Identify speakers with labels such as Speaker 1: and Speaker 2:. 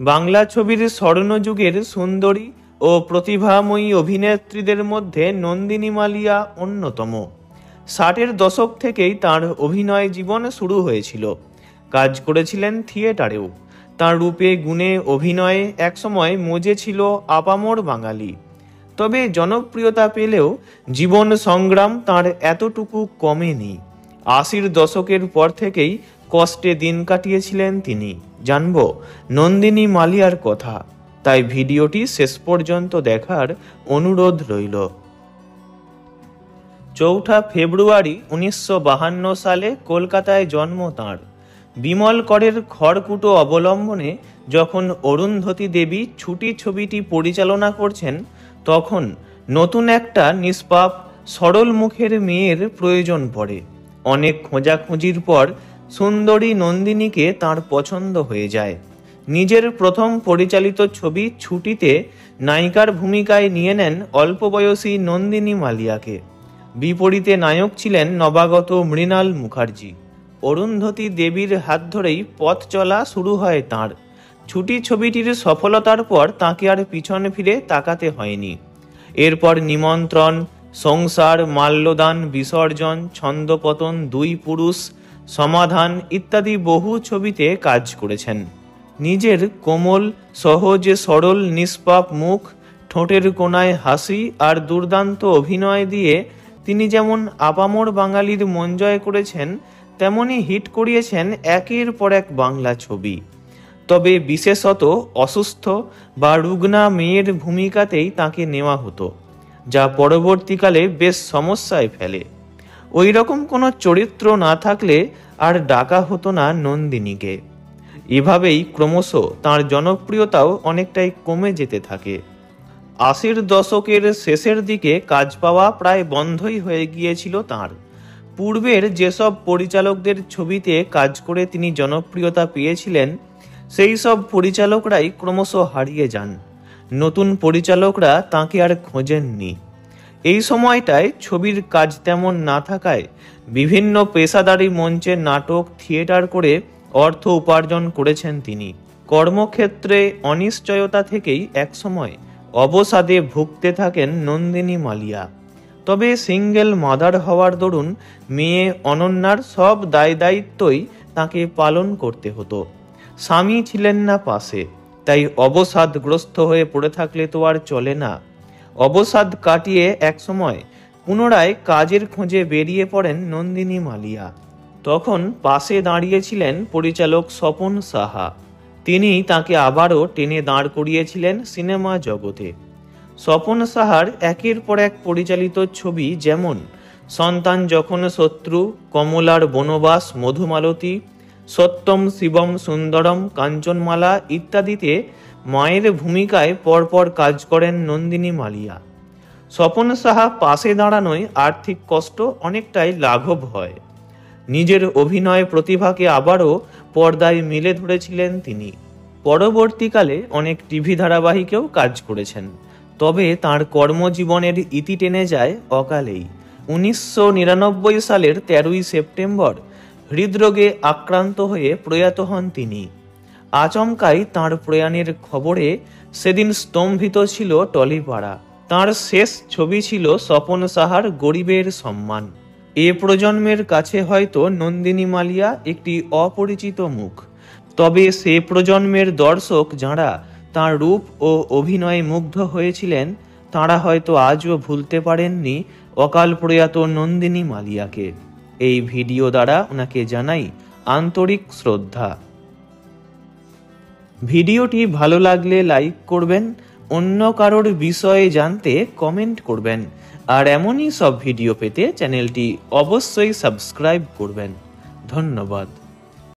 Speaker 1: বাংলা ছবির স্বর্ণযুগের সুন্দরী ও প্রতিভাময়ী অভিনেত্রীদের মধ্যে নন্দিনী মালিয়া অন্যতম। 60-এর দশক থেকেই তার অভিনয় জীবন শুরু হয়েছিল। কাজ করেছিলেন থিয়েটারেও। তার রূপে গুণে অভিনয়ে একসময় মজে ছিল আপামর বাঙালি। তবে জনপ্রিয়তা পেলেও জীবন সংগ্রাম তার এতটুকু কমেনি। 80-র দশকের পর থেকেই কষ্টে দিন কাটিয়েছিলেন তিনি। জানব নন্দিনী মালিয়ার কথা, তাই ভিডিওটি শেষ পর্যন্ত দেখার অনুরোধ রইল। 4 ফেব্রুয়ারি 1952 সালে কলকাতায় জন্ম তাঁর। বিমল করের খড়কুটো অবলম্বনে যখন অরুন্ধতী দেবী ছুটি ছবিটি পরিচালনা করছেন, তখন নতুন একটা নিষ্পাপ সরল মুখের মেয়ের প্রয়োজন পড়ে। অনেক খোঁজাখুঁজির পর সুন্দরী নন্দিনীকে তার পছন্দ হয়ে যায়। নিজের প্রথম পরিচালিত ছবি ছুটিতে নায়িকার ভূমিকায় নিয়ে নেন অল্প বয়সী নন্দিনী মালিয়াকে। বিপরীতে নায়ক ছিলেন নবাগত মৃণাল মুখার্জি। অরুন্ধতী দেবীর হাত ধরেই পথ চলা শুরু হয় তাঁর। ছুটি ছবিটির সফলতার পর তাঁকে আর পিছন ফিরে তাকাতে হয়নি। এরপর নিমন্ত্রণ, সংসার, মাল্যদান, বিসর্জন, ছন্দপতন, 2 পুরুষ, সমাধান ইত্যাদি বহু ছবিতে কাজ করেছেন। নিজের কোমল, সহজ, সরল, নিষ্পাপ মুখ, ঠোঁটের কোণায় হাসি আর দুর্দান্ত অভিনয় দিয়ে তিনি যেমন আপামর বাঙালির মন জয় করেছেন, তেমনি হিট করিয়েছেন একের পর এক বাংলা ছবি। তবে বিশেষত অসুস্থ বা রুগ্না মেয়ের ভূমিকাতেই তাকে নেওয়া হতো, যা পরবর্তীকালে বেশ সমস্যায় ফেলে। ওই রকম কোনো চরিত্র না থাকলে আর ডাকা হতো না নন্দিনীকে। এভাবেই ক্রমশ তার জনপ্রিয়তাও অনেকটাই কমে যেতে থাকে। 80-র দশকের শেষের দিকে কাজ পাওয়া প্রায় বন্ধই হয়ে গিয়েছিল তাঁর। পূর্বের যেসব পরিচালকদের ছবিতে কাজ করে তিনি জনপ্রিয়তা পেয়েছিলেন, সেই সব পরিচালকরাই ক্রমশ হারিয়ে যান। নতুন পরিচালকরা তাঁকে আর খোঁজেননি। এই সময়টায় ছবির কাজ তেমন না থাকায় বিভিন্ন পেশাদারি মঞ্চে নাটক, থিয়েটার করে অর্থ উপার্জন করেছেন তিনি। কর্মক্ষেত্রে অনিশ্চয়তা থেকেই একসময় অবসাদে ভুগতে থাকেন নন্দিনী মালিয়া। তবে সিঙ্গেল মাদার হওয়ার দরুন মেয়ে অনন্যার সব দায় দায়িত্বই তাকে পালন করতে হতো। স্বামী ছিলেন না পাশে, তাই অবসাদগ্রস্ত হয়ে পড়ে থাকলে তো আর চলে না। অবসাদ কাটিয়ে একসময় পুনরায় কাজের খোঁজে বেরিয়ে পড়েন নন্দিনী মালিয়া। তখন পাশে দাঁড়িয়েছিলেন পরিচালক স্বপন সাহা। তিনি তাকে আবারও টেনে দাঁড় করিয়েছিলেন সিনেমা জগতে। স্বপন সাহার একের পর এক পরিচালিত ছবি যেমন সন্তান যখন শত্রু, কমলার বনবাস, মধুমালতী, সত্যম শিবম সুন্দরম, কাঞ্চনমালা ইত্যাদিতে মায়ের ভূমিকায় পরপর কাজ করেন নন্দিনী মালিয়া। স্বপন সাহা পাশে দাঁড়ানোয় আর্থিক কষ্ট অনেকটাই লাঘব হয়। নিজের অভিনয় প্রতিভাকে আবারও পর্দায় মেলে ধরেছিলেন তিনি। পরবর্তীকালে অনেক টিভি ধারাবাহিকেও কাজ করেছেন। তবে তাঁর কর্মজীবনের ইতি টেনে যায় অকালেই। 1999 সালের 13ই সেপ্টেম্বর হৃদরোগে আক্রান্ত হয়ে প্রয়াত হন তিনি। আচমকাই তাঁর প্রয়াণের খবরে সেদিন স্তম্ভিত ছিল টলিপাড়া। তাঁর শেষ ছবি ছিল স্বপন সাহার গরিবের সম্মান। এ প্রজন্মের কাছে হয়তো নন্দিনী মালিয়া একটি অপরিচিত মুখ। তবে সে প্রজন্মের দর্শক যাঁরা তাঁর রূপ ও অভিনয়ে মুগ্ধ হয়েছিলেন, তাঁরা হয়তো আজও ভুলতে পারেননি অকাল প্রয়াত নন্দিনী মালিয়াকে। এই ভিডিও দ্বারা ওনাকে জানাই আন্তরিক শ্রদ্ধা। ভিডিওটি ভালো লাগলে লাইক করবেন, অন্য কারোর বিষয়ে জানতে কমেন্ট করবেন, আর এমনই সব ভিডিও পেতে চ্যানেলটি অবশ্যই সাবস্ক্রাইব করবেন। ধন্যবাদ।